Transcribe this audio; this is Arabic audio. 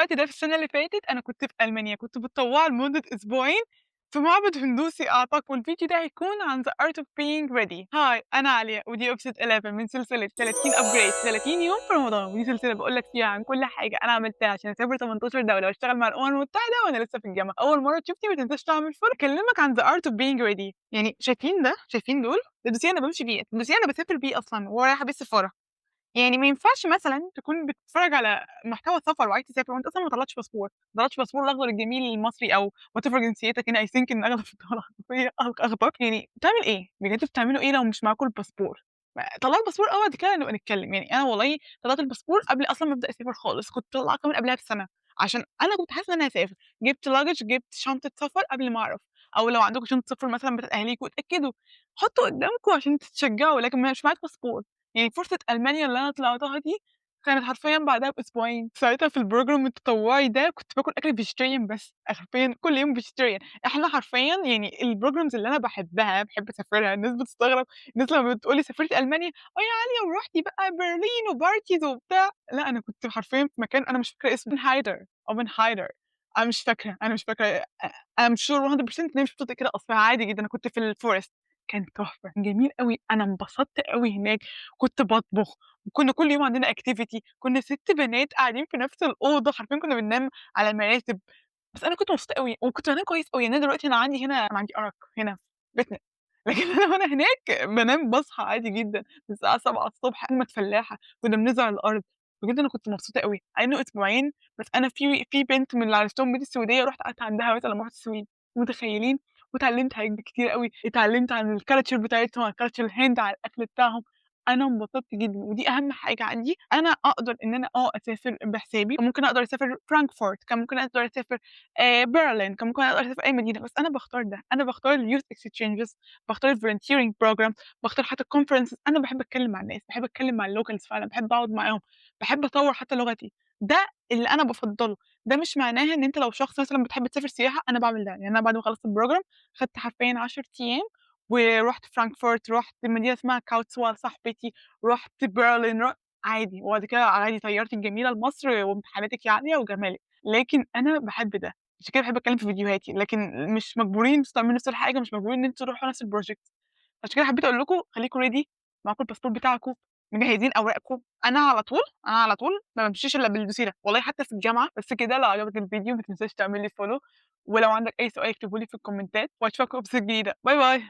الوقت ده في السنة اللي فاتت أنا كنت في ألمانيا، كنت متطوعة لمدة أسبوعين في معبد هندوسي أعتقد، والفيديو ده هيكون عن The Art of Being Ready. هاي أنا عليا ودي episode 11 من سلسلة 30 upgrade 30 يوم في رمضان، ودي سلسلة باقول لك فيها عن كل حاجة أنا عملتها عشان أسافر 18 دولة وأشتغل مع الأمم المتحدة وأنا لسه في الجامعة. أول مرة تشوفني ما تنساش تعمل follow. أكلمك عن The Art of Being Ready. يعني شايفين ده؟ شايفين دول؟ الدوسيه أنا بامشي بيه، الدوسيه أنا باسافر بيه أصلًا ورايحة بيه السفارة. يعني ما ينفعش مثلًا تكون بتتفرّج على محتوى سفر وعايز تسافر وأنت أصلًا ما طلّعتش باسبور، ما طلّعتش باسبور الأخضر الجميل المصري أو whatever جنسيتك هنا I think إن أغلب الدول العربية أخضر، يعني بتعمل إيه؟ بجد بتعملوا إيه لو مش معاكم الباسبور؟ طلّعوا الباسبور بعد كده نبقى نتكلّم، يعني أنا والله طلعت الباسبور قبل أصلًا ما أبدأ أسافر خالص، كنت مطلّعاه كمان قبلها بسَنة، عشان أنا كنت حاسة إن أنا هاسافر، جِبت luggage جِبت شنطة سفر قبل ما أعرف، أو لو عندكم شنطة سفر مثلًا بتاعة أهاليكم اتأكدوا، حطّوا قدّامكم عشان تتشجّعوا، لكن مش معاك باسبور. يعني فرصة ألمانيا اللي أنا طلعتها دي كانت حرفيًا بعدها بأسبوعين، ساعتها في الprogram التطوعي ده كنت باكل أكل vegetarian بس، حرفيًا كل يوم vegetarian. إحنا حرفيًا يعني الprograms اللي أنا باحبها، باحب أسافرها، الناس بتستغرب، الناس لمّا بتقول لي سافرتِ ألمانيا، آه يا عالية ورُحتِ بقى برلين وparties وبتاع، لأ أنا كنت حرفيًا في مكان أنا مش فاكرة اسمه Oppenheider أنا مش فاكرة I'm sure 100% إن هي مش بتنطق كده أصلًا عادي جدًا، أنا كنت في الforest كان تحفة، كان جميل أوي، أنا انبسطت أوي هناك، كنت باطبخ، وكنا كل يوم عندنا activity، كنا 6 بنات قاعدين في نفس الأوضة، حرفيًا كنا بننام على المراتب، بس أنا كنت مبسوطة أوي، وكنت بانام كويس أوي، يعني أنا دلوقتي أنا عندي أرق هنا في بيتنا، لكن أنا وأنا هناك بانام باصحى عادي جدًا الساعة 7:00 أمّا فلاحة، كنا بنزرع الأرض، بجد أنا كنت مبسوطة أوي، مع إنه أسبوعين بس أنا في بنت من اللي عرفتهم بنت سويدية رُحت قعدت عندها مثلًا لمّا رُحت السويد، متخيلين؟ واتعلمت حاجات كتير أوي، اتعلمت عن الculture بتاعتهم، عن culture الهند، عن الأكل بتاعهم، أنا انبسطت جدًا، ودي أهم حاجة عندي، أنا أقدر إن أنا أسافر بحسابي، ممكن أقدر أسافر فرانكفورت، كان ممكن أقدر أسافر برلين، كان ممكن أقدر أسافر أي مدينة، بس أنا باختار ده، أنا باختار الyouth exchanges، باختار الvolunteering program، باختار حتى الconferences، أنا باحب أتكلم مع الناس، باحب أتكلم مع الlocals فعلًا، باحب أقعد معاهم، باحب أطوّر حتى لغتي، ده اللي أنا بافضّله، ده مش معناها إن أنت لو شخص مثلًا بتحب تسافر سياحة، أنا باعمل ده، يعني أنا بعد ما خلصت الprogram خدت حرفيًا 10 أيام ورُحت فرانكفورت، رُحت مدينة اسمها كاوتسوا لصاحبتي، رُحت برلين، عادي، وبعد كده عادي طيارتي الجميلة لمصر وامتحاناتِك يا عالية وجمالِك، لكن أنا باحب ده، عشان كده باحب أتكلم في فيديوهاتي، لكن مش مجبورين إن أنتم تعملوا نفس الحاجة، مش مجبورين إن أنتم تروحوا نفس الproject، عشان كده حبيت أقول لكم خليكم ready معاكم الباسبور بتاعكم، مجهزين أوراقكم، أنا على طول ما بامشيش إلا بالبسيلة، والله حتى في الجامعة، بس كده لو عجبك الفيديو ما تنساش تعمل لي follow ولو عندك أي سؤال اكتبه لي في الكومنتات وأشوفكم في episode جديدة، باي باي.